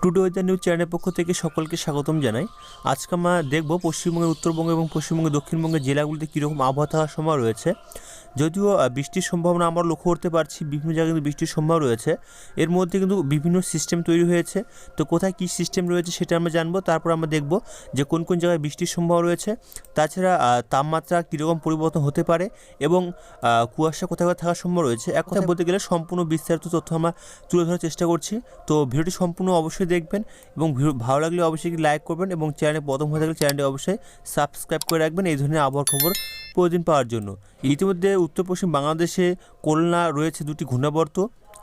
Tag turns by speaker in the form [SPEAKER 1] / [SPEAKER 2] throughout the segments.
[SPEAKER 1] Today weather news চ্যানেলের পক্ষ থেকে সকলকে স্বাগতম জানাই। আজকে আমরা দেখব পশ্চিমবঙ্গের উত্তরবঙ্গ এবং পশ্চিমবঙ্গের দক্ষিণবঙ্গের জেলাগুলিতে কীরকম আবহাওয়া থাকার সম্ভাবনা রয়েছে। যদিও বৃষ্টির সম্ভাবনা আমরা লক্ষ্য করতে পারছি, বিভিন্ন জায়গায় কিন্তু বৃষ্টির সম্ভাবনা রয়েছে। এর মধ্যে কিন্তু বিভিন্ন সিস্টেম তৈরি হয়েছে, তো কোথায় কী সিস্টেম রয়েছে সেটা আমরা জানবো। তারপর আমরা দেখব যে কোন কোন জায়গায় বৃষ্টির সম্ভাবনা রয়েছে, তাছাড়া তাপমাত্রা কীরকম পরিবর্তন হতে পারে এবং কুয়াশা কোথায় কোথায় থাকার সম্ভাবনা রয়েছে। এক কথা বলতে গেলে সম্পূর্ণ বিস্তারিত তথ্য আমরা তুলে ধরার চেষ্টা করছি। তো ভিডিওটি সম্পূর্ণ অবশ্যই দেখবেন এবং ভালো লাগলে অবশ্যই লাইক করবেন এবং চ্যানেলে প্রথম হয়ে থাকলে চ্যানেলটি অবশ্যই সাবস্ক্রাইব করে রাখবেন এই ধরনের আবহাওয়ার খবর প্রতিদিন পাওয়ার জন্য। ইতিমধ্যে উত্তর পশ্চিম বাংলাদেশে খুলনা রয়েছে দুটি ঘূর্ণাবর্ত,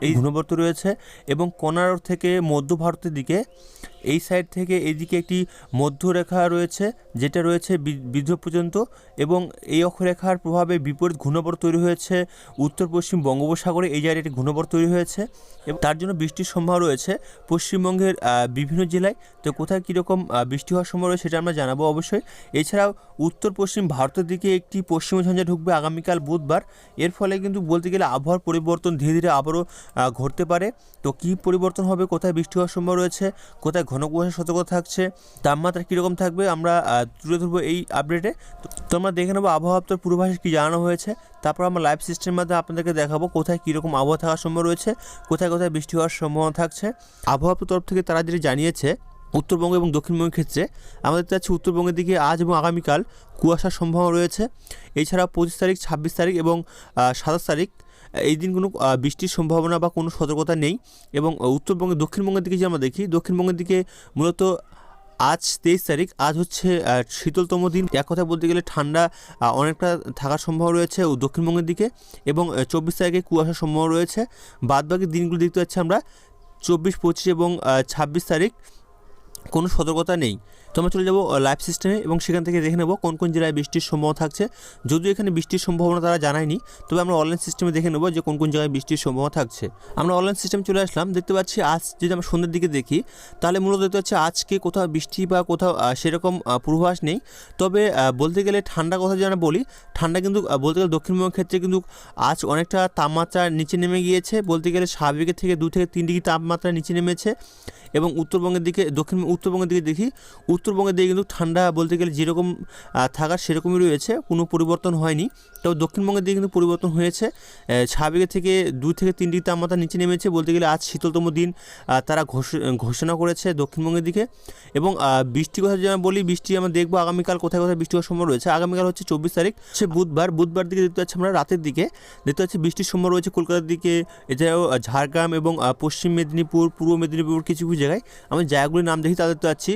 [SPEAKER 1] এই ঘূর্ণাবর্ত রয়েছে এবং কোনার থেকে মধ্য ভারতের দিকে এই সাইড থেকে এইদিকে একটি মধ্যরেখা রয়েছে যেটা রয়েছে বিদর্ভ পর্যন্ত, এবং এই অক্ষরেখার প্রভাবে বিপরীত ঘূর্ণাবর্ত তৈরি হয়েছে উত্তর পশ্চিম বঙ্গোপসাগরে। এই জায়গায় একটি ঘূর্ণাবর্ত তৈরি হয়েছে এবং তার জন্য বৃষ্টির সম্ভাবনা রয়েছে পশ্চিমবঙ্গের বিভিন্ন জেলায়। তো কোথায় কীরকম বৃষ্টি হওয়ার সম্ভাবনা রয়েছে সেটা আমরা জানাবো অবশ্যই। এছাড়াও উত্তর পশ্চিম ভারতের দিকে একটি পশ্চিমী ঝঞ্ঝা ঢুকবে আগামীকাল বুধবার। এর ফলে কিন্তু বলতে গেলে আবহাওয়ার পরিবর্তন ধীরে ধীরে আবারও ঘটতে পারে। তো কী পরিবর্তন হবে, কোথায় বৃষ্টি হওয়ার সম্ভাবনা রয়েছে, কোথায় ঘন কুয়াশা সতর্কতা থাকছে, তাপমাত্রা কীরকম থাকবে আমরা তুলে ধরবো এই আপডেটে। তো আমরা দেখে নেবো আবহাওয়া দপ্তর পূর্বাভাসে কী জানানো হয়েছে। তারপর আমরা লাইভ সিস্টেমের মাধ্যমে আপনাদেরকে দেখাবো কোথায় কীরকম আবহাওয়া থাকার সম্ভাবনা রয়েছে, কোথায় কোথায় বৃষ্টি হওয়ার সম্ভাবনা থাকছে। আবহাওয়া দপ্তর তরফ থেকে তারা যেটি জানিয়েছে উত্তরবঙ্গ এবং দক্ষিণবঙ্গের ক্ষেত্রে আমাদের দেখতে উত্তরবঙ্গের দিকে আজ এবং আগামীকাল কুয়াশার সম্ভাবনা রয়েছে। এছাড়া 25 তারিখ, 26 তারিখ এবং 27 তারিখ এই দিন কোনো বৃষ্টির সম্ভাবনা বা কোনো সতর্কতা নেই। এবং উত্তরবঙ্গে দক্ষিণবঙ্গের দিকে যে আমরা দেখি, দক্ষিণবঙ্গের দিকে মূলত আজ 23 তারিখ, আজ হচ্ছে শীতলতম দিন। এক কথা বলতে গেলে ঠান্ডা অনেকটা থাকার সম্ভাবনা রয়েছে দক্ষিণবঙ্গের দিকে, এবং 24 তারিখে কুয়াশার সম্ভাবনা রয়েছে। বাদবাকি দিনগুলো দেখতে পাচ্ছি আমরা 24, 25 এবং 26 তারিখ কোনো সতর্কতা নেই। তো আমরা চলে যাবো লাইভ সিস্টেমে এবং সেখান থেকে দেখে নেব কোন কোন জেলায় বৃষ্টির সম্ভাবনা থাকছে। যদিও এখানে বৃষ্টির সম্ভাবনা তারা জানায়নি, তবে আমরা অনলাইন সিস্টেমে দেখে নেব যে কোন কোন জায়গায় বৃষ্টির সম্ভাবনা থাকছে। আমরা অনলাইন সিস্টেম চলে আসলাম, দেখতে পাচ্ছি আজ যদি আমরা সন্ধ্যের দিকে দেখি তাহলে মূলত দেখতে পাচ্ছি আজকে কোথাও বৃষ্টি বা কোথাও সেরকম পূর্বাভাস নেই। তবে বলতে গেলে ঠান্ডা কথা যেন বলি, ঠান্ডা কিন্তু বলতে গেলে দক্ষিণবঙ্গের ক্ষেত্রে কিন্তু আজ অনেকটা তাপমাত্রা নিচে নেমে গিয়েছে। বলতে গেলে স্বাভাবিকের থেকে 2 থেকে 3 ডিগ্রি তাপমাত্রা নিচে নেমেছে। এবং উত্তরবঙ্গের দিকে উত্তরবঙ্গের দিকে দেখি, উত্তরবঙ্গের দিকে কিন্তু ঠান্ডা বলতে গেলে যেরকম থাকার সেরকমই রয়েছে, কোনো পরিবর্তন হয়নি। তবে দক্ষিণবঙ্গের দিকে কিন্তু পরিবর্তন হয়েছে, স্বাভাবিকের থেকে 2 থেকে 3 ডিগ্রি তাপমাত্রা নিচে নেমেছে। বলতে গেলে আজ শীতলতম দিন তারা ঘোষণা করেছে দক্ষিণবঙ্গের দিকে। এবং বৃষ্টির কথা যেন বলি, বৃষ্টি আমরা দেখবো আগামীকাল কোথায় কোথায় বৃষ্টি হওয়ার সম্ভাবনা রয়েছে। আগামীকাল হচ্ছে 24 তারিখ, সে বুধবার দিকে দেখতে পাচ্ছি আমরা রাতের দিকে দেখতে পাচ্ছি বৃষ্টির সম্ভাবনা রয়েছে কলকাতার দিকে, এছাড়াও ঝাড়গ্রাম এবং পশ্চিম মেদিনীপুর, পূর্ব মেদিনীপুর কিছু জায়গায়। আমি জায়গাগুলির নাম দেখি তাদের তো পাচ্ছি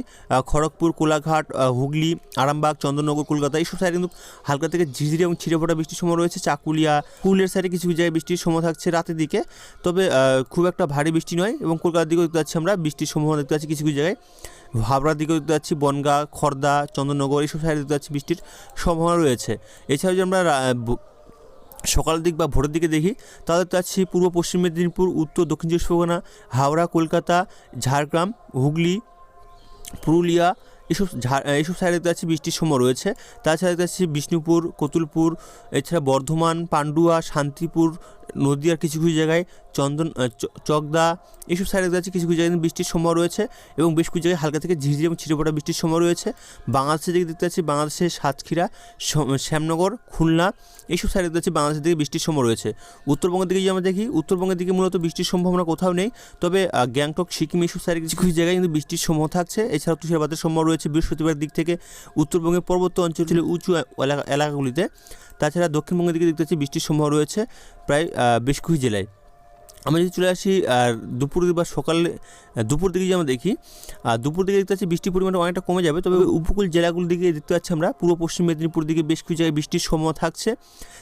[SPEAKER 1] খড়গপুর, কোলাঘাট, হুগলি, আরামবাগ, চন্দননগর, কলকাতা, এইসব সাইডে কিন্তু হালকা থেকে ঝিরঝিরি এবং ছিঁড়ে ফোটা বৃষ্টির সময় রয়েছে। চাকুলিয়া, পুরুলিয়ার সাইডে কিছু জায়গায় বৃষ্টির সময় থাকছে রাতের দিকে, তবে খুব একটা ভারী বৃষ্টি নয়। এবং কলকাতার দিকেও দেখতে পাচ্ছি আমরা বৃষ্টির সম্ভাবনা দেখতে পাচ্ছি কিছু জায়গায়। হাবড়ার দিকেও দেখতে পাচ্ছি, বনগাঁ, খড়দা, চন্দননগর এইসব সাইডে দেখতে পাচ্ছি বৃষ্টির সম্ভাবনা রয়েছে। এছাড়াও যদি আমরা সকালের দিক বা ভোরের দিকে দেখি তাহলে তো আছি পূর্ব পশ্চিম মেদিনীপুর, উত্তর দক্ষিণ 24 পরগনা, হাওড়া, কলকাতা, ঝাড়গ্রাম, হুগলি, পুরুলিয়া এইসব সাইডে দেখতে পাচ্ছি বৃষ্টির সময় রয়েছে। তাছাড়া দেখতে পাচ্ছি বিষ্ণুপুর, কতুলপুর, এছাড়া বর্ধমান, পান্ডুয়া, শান্তিপুর, নদীয়ার কিছু কিছু জায়গায়, চকদা, এইসব সাইডে দেখতে পাচ্ছি কিছু কিছু জায়গায় বৃষ্টির সময় রয়েছে এবং বেশ কিছু জায়গায় হালকা থেকে ঝিরঝিরি এবং ছিটে ফোটা বৃষ্টির সময় রয়েছে। বাংলাদেশের দিকে দেখতে পাচ্ছি বাংলাদেশের সাতক্ষীরা, শ্যামনগর, খুলনা, এইসব সাইডে দেখতে পাচ্ছি বাংলাদেশের দিকে বৃষ্টির সময় রয়েছে। উত্তরবঙ্গের দিকে যদি আমরা দেখি, উত্তরবঙ্গের দিকে মূলত বৃষ্টির সম্ভাবনা কোথাও নেই, তবে গ্যাংটক, সিকিম এইসব সাইডে কিছু কিছু জায়গায় কিন্তু বৃষ্টির সম্ভাবনা থাকছে। এছাড়াও তুষারপাতের সম্ভাবনা রয়েছে বৃহস্পতিবার দিক থেকে উত্তরবঙ্গের পর্বত অঞ্চলের উঁচু এলাকাগুলিতে। তাছাড়া দক্ষিণবঙ্গের দিকে দেখতে পাচ্ছি বৃষ্টির সম্ভাবনা রয়েছে প্রায় বেশ কিছু জেলায়। আমরা যদি চলে আসি দুপুর বা সকালে দুপুর দিকে যদি আমরা দেখি, দুপুর দিকে দেখতে পাচ্ছি বৃষ্টির পরিমাণটা অনেকটা কমে যাবে। তবে উপকূল জেলাগুলির দিকে দেখতে পাচ্ছি আমরা পূর্ব পশ্চিম মেদিনীপুর দিকে বেশ কিছু জায়গায় বৃষ্টির সম্ভাবনা থাকছে।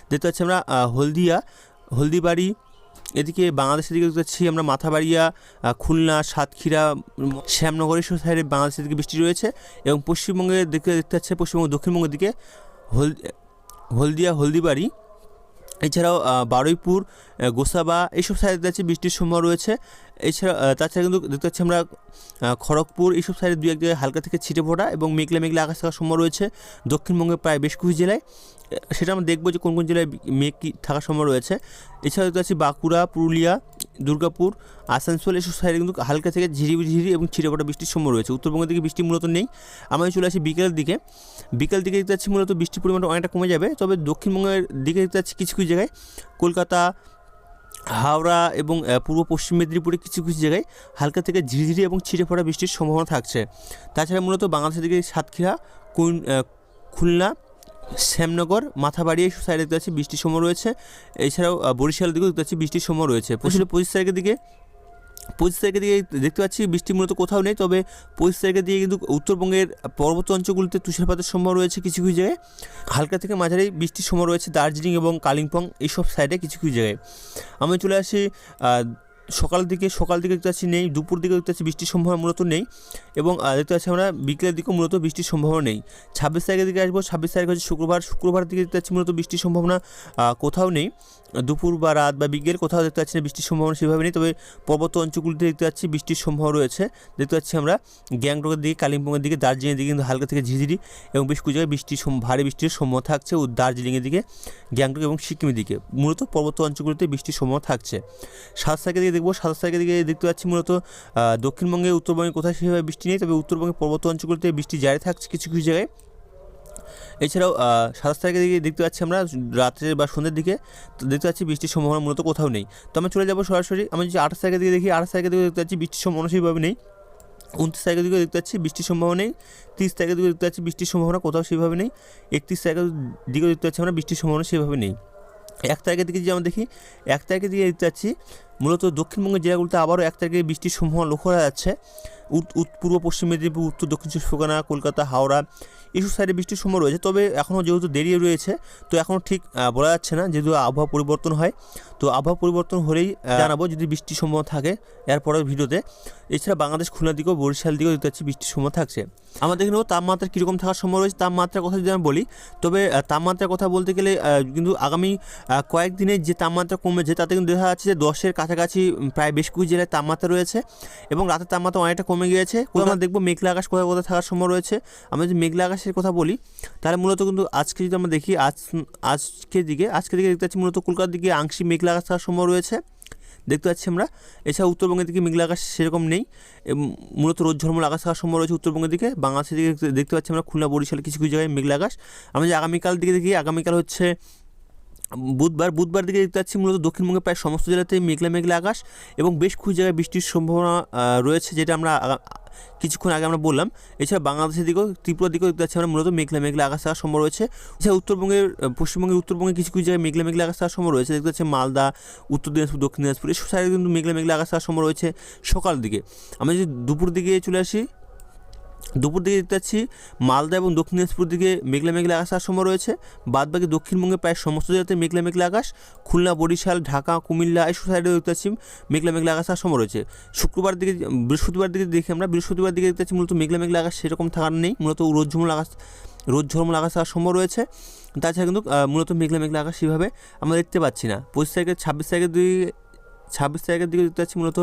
[SPEAKER 1] দেখতে পাচ্ছি আমরা হলদিবাড়ি, এদিকে বাংলাদেশের দিকে দেখতে পাচ্ছি আমরা মাথাবাড়িয়া, খুলনা, সাতক্ষীরা, শ্যামনগর এইসব সাইডে বাংলাদেশের দিকে বৃষ্টি রয়েছে। এবং পশ্চিমবঙ্গে দেখতে পাচ্ছি পশ্চিমবঙ্গ দক্ষিণবঙ্গের দিকে হলদিবাড়ি, এছাড়াও বারুইপুর, গোসাবা এইসব সাইডে আছে বৃষ্টির সম্ভাবনা রয়েছে। এছাড়া তাছাড়া কিন্তু দেখতে পাচ্ছি আমরা খড়গপুর এইসব সাইডে দু এক জায়গায় হালকা থেকে ছিটে ফোটা এবং মেঘলা মেঘলা আকাশ থাকার সম্ভব রয়েছে। দক্ষিণবঙ্গে প্রায় বেশ কিছু জেলায়, সেটা আমরা দেখবো যে কোন কোন জেলায় মেঘ থাকার সম্ভব রয়েছে। এছাড়া দেখতে পাচ্ছি বাঁকুড়া, পুরুলিয়া, দুর্গাপুর, আসানসোল এসব সাইডে কিন্তু হালকা থেকে ঝিরিঝিরি এবং ছিটেফোঁটা বৃষ্টির সম্ভব রয়েছে। উত্তরবঙ্গের দিকে বৃষ্টি মূলত নেই। আমরা চলে আসি বিকেলের দিকে। বিকেল দিকে দেখতে পাচ্ছি মূলত বৃষ্টির পরিমাণটা অনেকটা কমে যাবে, তবে দক্ষিণবঙ্গের দিকে দেখতে পাচ্ছি কিছু কিছু জায়গায় কলকাতা, হাওড়া এবং পূর্ব পশ্চিম মেদিনীপুরে কিছু কিছু জায়গায় হালকা থেকে ঝিরিঝিরি এবং ছিটেফোঁটা বৃষ্টির সম্ভাবনা থাকছে। তাছাড়া মূলত বাংলাদেশের দিকে সাতক্ষীরা, খুলনা, শ্যামনগর, মাথাবাড়ি এইসব সাইডে দেখতে পাচ্ছি বৃষ্টির সময় রয়েছে। এছাড়াও বরিশালের দিকেও দেখতে পাচ্ছি বৃষ্টির সময় রয়েছে। 25 তারিখের দিকে দেখতে পাচ্ছি বৃষ্টি মূলত কোথাও নেই, তবে 25 তারিখের দিকে কিন্তু উত্তরবঙ্গের পর্বত অঞ্চলগুলিতে তুষারপাতের সম্ভাবনা রয়েছে। কিছু কিছু জায়গায় হালকা থেকে মাঝারি বৃষ্টির সময় রয়েছে দার্জিলিং এবং কালিম্পং এইসব সাইডে কিছু কিছু জায়গায়। আমি চলে আসি সকাল দিকে দেখতে পাচ্ছি নেই, দুপুর দিকে দেখতে পাচ্ছি বৃষ্টির সম্ভাবনা মূলত নেই, এবং দেখতে পাচ্ছি আমরা বিকেলের দিকেও মূলত বৃষ্টির সম্ভাবনা নেই। 26 তারিখের দিকে আসবো। 26 তারিখ হচ্ছে শুক্রবার দিকে দেখতে পাচ্ছি মূলত বৃষ্টির সম্ভাবনা কোথাও নেই। দুপুর বা রাত বা বিকেল কোথাও দেখতে পাচ্ছি না বৃষ্টির সম্ভাবনা সেভাবে নেই, তবে পর্বত অঞ্চলগুলিতে দেখতে পাচ্ছি বৃষ্টির সম্ভাবনা রয়েছে। দেখতে পাচ্ছি আমরা গ্যাংটকের দিকে, কালিম্পংয়ের দিকে, দার্জিলিংয়ের দিকে কিন্তু হালকা থেকে ঝিঝিরি এবং বেশ কিছু জায়গায় ভারী বৃষ্টির সম্ভাবনা থাকছে। ও দার্জিলিংয়ের দিকে, গ্যাংটক এবং সিকিমের দিকে মূলত পর্বত অঞ্চলগুলিতে বৃষ্টির সম্ভাবনা থাকছে। 27 তারিখের দিকে দেখবো। 27 তারিখের দিকে দেখতে পাচ্ছি মূলত দক্ষিণবঙ্গে, উত্তরবঙ্গে কোথাও সেভাবে বৃষ্টি নেই, তবে উত্তরবঙ্গের পর্বত অঞ্চলগুলিতে বৃষ্টি জারি থাকছে কিছু কিছু জায়গায়। এছাড়াও 27 তারিখের দিকে দেখতে পাচ্ছি আমরা রাত্রের বা সন্ধ্যের দিকে দেখতে পাচ্ছি বৃষ্টির সম্ভাবনা মূলত কোথাও নেই। তো আমরা চলে যাবো সরাসরি। আমি যদি 28 তারিখের দিকে দেখি, 28 তারিখের দিকে দেখতে পাচ্ছি বৃষ্টির সম্ভাবনা সেভাবে নেই। 29 তারিখের দিকে দেখতে পাচ্ছি বৃষ্টির সম্ভাবনা নেই। 30 তারিখের দিকে দেখতে পাচ্ছি বৃষ্টির সম্ভাবনা কোথাও সেভাবে নেই। 31 তারিখের দিকে দেখতে পাচ্ছি আমরা বৃষ্টির সম্ভাবনা সেভাবে নেই। 1 তারিখের দিকে যদি আমরা দেখি, 1 তারিখের দিকে দেখতে পাচ্ছি মূলত দক্ষিণবঙ্গের জেলাগুলোতে আবারও 1 তারিখে বৃষ্টির সম্ভাবনা লক্ষ্য করা যাচ্ছে। পূর্ব পশ্চিম মেদিনীপুর, উত্তর দক্ষিণ চব্বিশ পরগনা, কলকাতা, হাওড়া এইসব সাইডে বৃষ্টির সম্ভাবনা রয়েছে, তবে এখনও যেহেতু দেরি রয়েছে তো এখনও ঠিক বলা যাচ্ছে না, যেহেতু আবহাওয়া পরিবর্তন হয়। তো আবহাওয়া পরিবর্তন হলেই জানাবো যদি বৃষ্টির সম্ভাবনা থাকে এরপরের ভিডিওতে। এছাড়া বাংলাদেশ খুলনার দিকেও, বরিশাল দিকেও দেখতে পাচ্ছি বৃষ্টির সম্ভাবনা থাকছে। আমাদের এখানেও তাপমাত্রা কীরকম থাকার সম্ভাবনা রয়েছে, তাপমাত্রার কথা যদি আমি বলি, তবে তাপমাত্রার কথা বলতে গেলে কিন্তু আগামী কয়েকদিনে যে তাপমাত্রা কমেছে তাতে কিন্তু দেখা যাচ্ছে যে 10-এর কাছাকাছি প্রায় বেশ কিছু জেলায় তাপমাত্রা রয়েছে, এবং রাতের তাপমাত্রা অনেকটা কমে গিয়েছে। আমরা দেখবো মেঘলা আকাশ কোথায় কোথায় থাকার সম্ভব রয়েছে। আমরা যদি মেঘলা আকাশের কথা বলি, তাহলে মূলত কিন্তু আজকে যদি আমরা দেখি, আজকের দিকে দেখতে পাচ্ছি মূলত কলকাতার দিকে আংশিক মেঘলা আকাশ থাকার সম্ভব রয়েছে দেখতে পাচ্ছি আমরা। এছাড়া উত্তরবঙ্গের দিকে মেঘলা আকাশ সেরকম নেই, মূলত রোদ ঝলমল আকাশ থাকার সম্ভব রয়েছে উত্তরবঙ্গের দিকে। বাংলাদেশের দিকে দেখতে পাচ্ছি আমরা খুলনা, বরিশালে কিছু কিছু জায়গায় মেঘলা আকাশ। আমরা যদি আগামীকাল দিকে দেখি, আগামীকাল হচ্ছে বুধবার দিকে দেখতে পাচ্ছি মূলত দক্ষিণবঙ্গের প্রায় সমস্ত জেলাতেই মেঘলা আকাশ এবং বেশ কিছু জায়গায় বৃষ্টির সম্ভাবনা রয়েছে, যেটা আমরা কিছুক্ষণ আগে আমরা বললাম। এছাড়া বাংলাদেশের দিকেও, ত্রিপুরার দিকেও দেখতে পাচ্ছি আমরা মূলত মেঘলা আকাশ থাকার সম্ভব রয়েছে। এছাড়া পশ্চিমবঙ্গে কিছু কিছু জায়গায় মেঘলা আকাশ থাকার সম্ভব রয়েছে দেখতে পাচ্ছি মালদা, উত্তর দিনাজপুর, দক্ষিণ দিনাজপুর এসব সাইডে কিন্তু মেঘলা আকাশ থাকার সম্ভব রয়েছে সকাল দিকে। আমরা যদি দুপুর দিকে চলে আসি, দুপুর দিকে দেখতে পাচ্ছি মালদা এবং দক্ষিণ দিনাজপুর দিকে মেঘলা আকাশ থাকার সম্ভব রয়েছে। বাদবাকি দক্ষিণবঙ্গে প্রায় সমস্ত জায়গাতে মেঘলা আকাশ। খুলনা, বরিশাল, ঢাকা, কুমিল্লা এইসব সাইডে দেখতে পাচ্ছি মেঘলা আকাশ থাকার সম্ভব রয়েছে। বৃহস্পতিবার দিকে দেখি আমরা, বৃহস্পতিবার দিকে দেখতে পাচ্ছি মূলত মেঘলা আকাশ সেরকম থাকার নেই, মূলত রোদ ঝলমল আকাশ থাকার সম্ভব রয়েছে। তাছাড়া কিন্তু মূলত মেঘলা আকাশ সেভাবে আমরা দেখতে পাচ্ছি না। 26 তারিখের দিকে দেখতে পাচ্ছি মূলত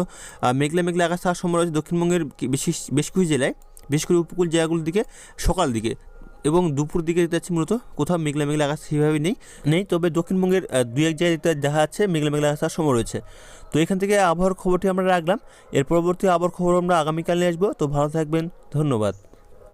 [SPEAKER 1] মেঘলা আকাশ থাকার সম্ভব রয়েছে দক্ষিণবঙ্গের বেশ কিছু জেলায়, বেশ করে উপকূল জায়গাগুলোর দিকে সকাল দিকে, এবং দুপুর দিকে দেখতে পাচ্ছি মূলত কোথাও মেঘলা আকাশ সেভাবে নেই, তবে দক্ষিণবঙ্গের দু এক জায়গায় দেখা যাচ্ছে মেঘলা আকাশ থাকার সম্ভব রয়েছে। তো এখান থেকে আবহাওয়ার খবরটি আমরা রাখলাম। এর পরবর্তী আবহাওয়ার খবর আমরা আগামীকাল নিয়ে আসবো। তো ভালো থাকবেন, ধন্যবাদ।